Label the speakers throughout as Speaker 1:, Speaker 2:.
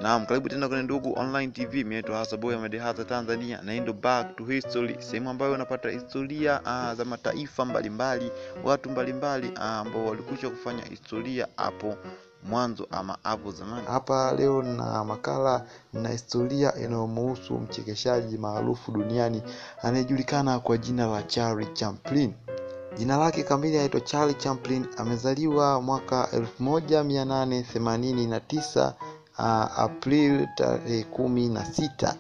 Speaker 1: Naam, karibu tena kwenye Ndugu Online TV. Mimi naitwa Hasaboy Madehaza Tanzania, na ndio back to history, sehemu ambayo unapata historia za mataifa mbalimbali, watu mbalimbali ambao walikuja kufanya historia hapo mwanzo ama hapo zamani. Hapa leo na makala na historia inayomhusu mchekeshaji maarufu duniani anayejulikana kwa jina la Charlie Chaplin. Jina lake kamili anaitwa Charlie Chaplin. Amezaliwa mwaka 1889 April 16.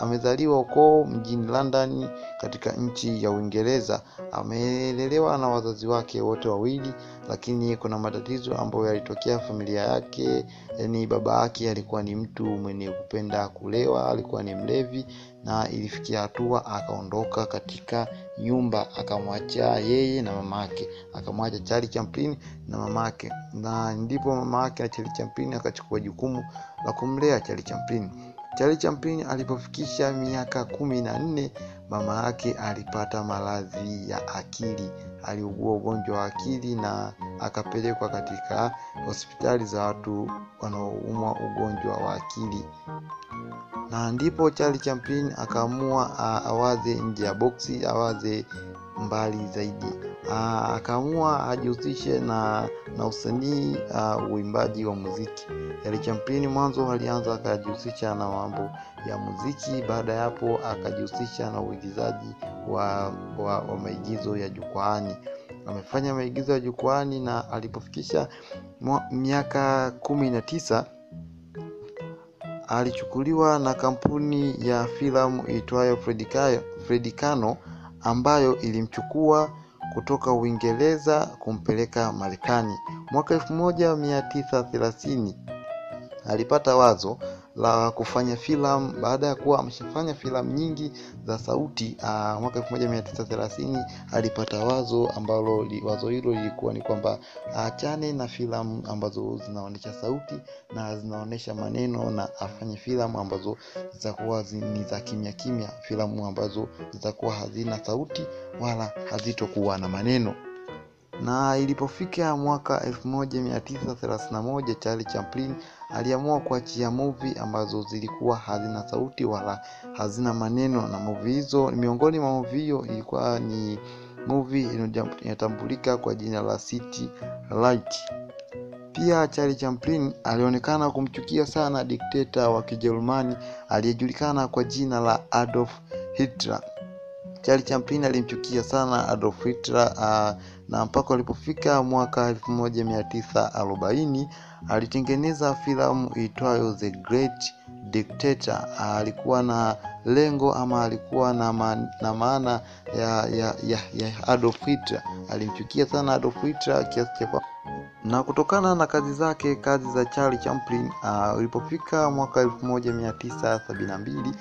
Speaker 1: Amezaliwa huko mjini London katika nchi ya Uingereza. Amelelewa na wazazi wake wote wawili, lakini kuna matatizo ambayo yalitokea familia yake. Yaani baba yake alikuwa ni mtu mwenye kupenda kulewa, alikuwa ni mlevi, na ilifikia hatua akaondoka katika nyumba, akamwacha yeye na mamake, akamwacha Charlie Chaplin na mamake, na ndipo mamake na Charlie Chaplin akachukua jukumu la kumlea Charlie Chaplin. Charlie Chaplin alipofikisha miaka 14, mama yake alipata maradhi ya akili. Aliugua ugonjwa wa akili na akapelekwa katika hospitali za watu wanaoumwa ugonjwa wa akili. Na ndipo Charlie Chaplin akaamua awaze nje ya boksi, awaze mbali zaidi. Akaamua ajihusishe na usanii, uimbaji wa muziki. Charlie Chaplin mwanzo alianza akajihusisha na mambo ya muziki, baada ya hapo akajihusisha na uigizaji wa maigizo ya jukwaani. Amefanya maigizo ya jukwaani, na alipofikisha miaka 19 alichukuliwa na kampuni ya filamu iitwayo Fredicano, ambayo ilimchukua kutoka Uingereza kumpeleka Marekani. Mwaka 1930 alipata wazo la kufanya filamu baada ya kuwa ameshafanya filamu nyingi za sauti. Mwaka 1930 alipata wazo ambalo wazo hilo lilikuwa ni kwamba aachane na filamu ambazo zinaonesha sauti na zinaonesha maneno, na afanye filamu ambazo zitakuwa ni za kimya kimya, filamu ambazo zitakuwa hazina sauti wala hazitokuwa na maneno. Na ilipofika mwaka 1931, Charlie Chaplin aliamua kuachia movie ambazo zilikuwa hazina sauti wala hazina maneno, na movie hizo, miongoni mwa movie hiyo ilikuwa ni movie inatambulika kwa jina la City Light. Pia Charlie Chaplin alionekana kumchukia sana dikteta wa Kijerumani aliyejulikana kwa jina la Adolf Hitler. Charlie Chaplin alimchukia sana Adolf Hitler, na mpaka alipofika mwaka 1940 alitengeneza filamu iitwayo The Great Dictator. Alikuwa na lengo ama alikuwa na maana ya Adolf Hitler. Alimchukia sana Adolf Hitler kiasi cha, na kutokana na kazi za Charlie Chaplin, ulipofika mwaka 1972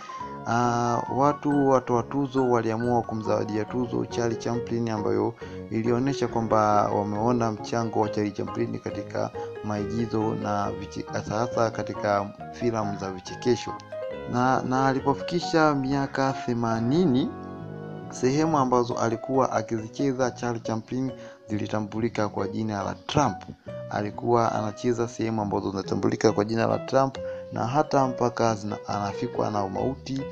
Speaker 1: watu wa tuzo waliamua kumzawadia tuzo Charlie Chaplin, ambayo ilionyesha kwamba wameona mchango wa Charlie Chaplin katika maigizo na hasa katika filamu za vichekesho. Na alipofikisha miaka 80, sehemu ambazo alikuwa akizicheza Charlie Chaplin zilitambulika kwa jina la Trump. Alikuwa anacheza sehemu ambazo zinatambulika kwa jina la Trump, na hata mpaka anafikwa na mauti,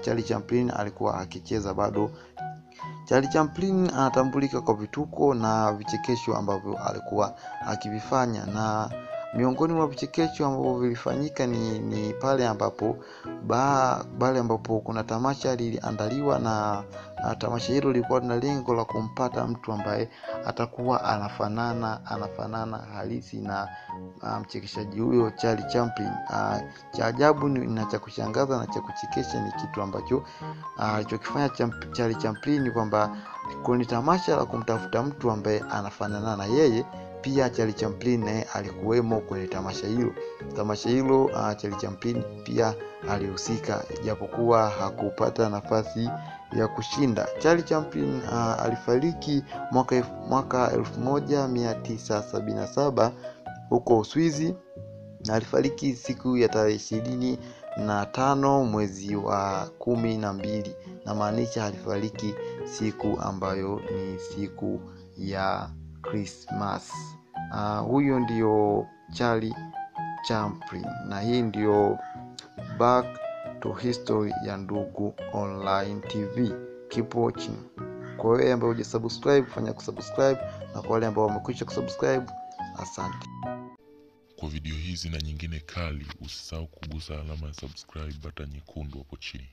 Speaker 1: Charlie Chaplin alikuwa akicheza bado. Charlie Chaplin anatambulika kwa vituko na vichekesho ambavyo alikuwa akivifanya, na miongoni mwa vichekesho ambavyo vilifanyika ni pale ambapo kuna tamasha liliandaliwa, na tamasha hilo lilikuwa na lengo la kumpata mtu ambaye atakuwa anafanana halisi na mchekeshaji huyo Charlie Chaplin. Cha ajabu na cha kushangaza na cha kuchekesha ni kitu ambacho alichokifanya Charlie Chaplin, kwamba kwenye tamasha la kumtafuta mtu ambaye anafanana na yeye, pia Charlie Chaplin naye alikuwemo kwenye tamasha hilo. Charlie Chaplin pia alihusika, japokuwa hakupata nafasi ya kushinda. Charlie Chaplin alifariki mwaka 1977 huko Uswizi, na alifariki siku ya tarehe 25 mwezi wa 12, na maanisha alifariki siku ambayo ni siku ya Christmas. Huyo ndio Charlie Champlin. Na hii ndio Back to History ya Ndugu Online TV. Keep watching. Kwa wewe ambao hujasubscribe, fanya kusubscribe, na kwa wale ambao wamekwisha kusubscribe, asante.
Speaker 2: Kwa video hizi na nyingine kali, usisahau kugusa alama ya subscribe button nyekundu hapo chini.